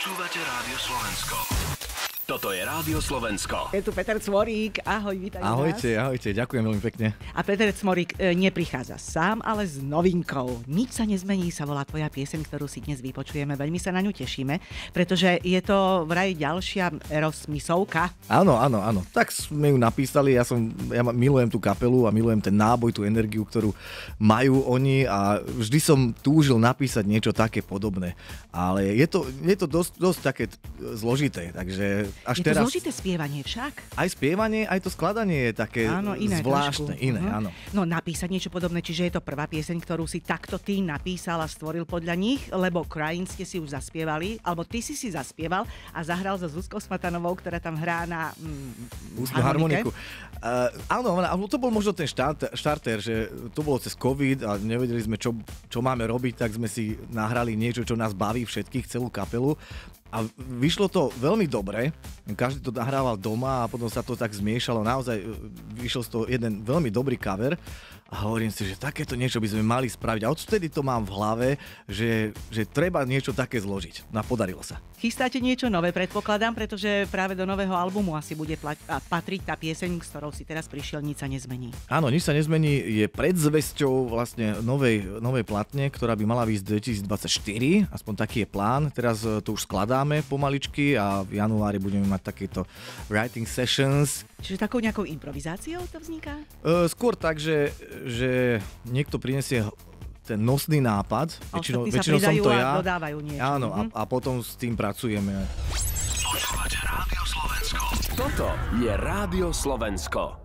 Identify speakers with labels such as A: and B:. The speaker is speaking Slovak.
A: Počúvate Rádio Slovensko. Toto je Rádio Slovensko.
B: Je tu Peter Cmorík, ahoj, vítaj nás.
C: Ahojte, ďakujem veľmi pekne.
B: A Peter Cmorík neprichádza sám, ale s novinkou. Nič sa nezmení, sa volá tvoja pieseň, ktorú si dnes vypočujeme. Veľmi sa na ňu tešíme, pretože je to vraj ďalšia Erosmisovka.
C: Áno. Tak sme ju napísali, ja milujem tú kapelu a milujem ten náboj, tú energiu, ktorú majú oni a vždy som túžil napísať niečo také podobné. Ale je to dosť také zložité, takže až
B: je
C: teraz...
B: to zložité spievanie však?
C: Aj spievanie, aj to skladanie je také zvláštne, iné, áno.
B: No napísať niečo podobné, čiže je to prvá pieseň, ktorú si takto ty napísal a stvoril podľa nich, lebo Crying ste si už zaspievali, alebo ty si zaspieval a zahral so Zuzkou Smatanovou, ktorá tam hrá na
C: harmoniku. Áno, to bol možno ten štarter, že to bolo cez COVID a nevedeli sme, čo máme robiť, tak sme si nahrali niečo, čo nás baví všetkých, celú kapelu. A vyšlo to veľmi dobre, každý to nahrával doma a potom sa to tak zmiešalo, naozaj vyšiel z toho jeden veľmi dobrý cover a hovorím si, že takéto niečo by sme mali spraviť a odtedy to mám v hlave, že treba niečo také zložiť. No a podarilo sa.
B: Chystáte niečo nové, predpokladám, pretože práve do nového albumu asi bude patriť tá pieseň, s ktorou si teraz prišiel, Nič sa nezmení.
C: Áno, Nič sa nezmení je predzvesťou vlastne novej platne, ktorá by mala výjsť 2024, aspoň taký je plán. Teraz to už skladáme pomaličky a v januári budeme mať takéto writing sessions.
B: Čiže takou nejakou improvizáciou to vzniká?
C: Skôr tak, že niekto prinesie ten nosný nápad. Väčšinou som to ja.
B: Dodávajú niečo.
C: Áno, a potom s tým pracujeme.
A: Počúvate Rádio Slovensko. Toto je Rádio Slovensko.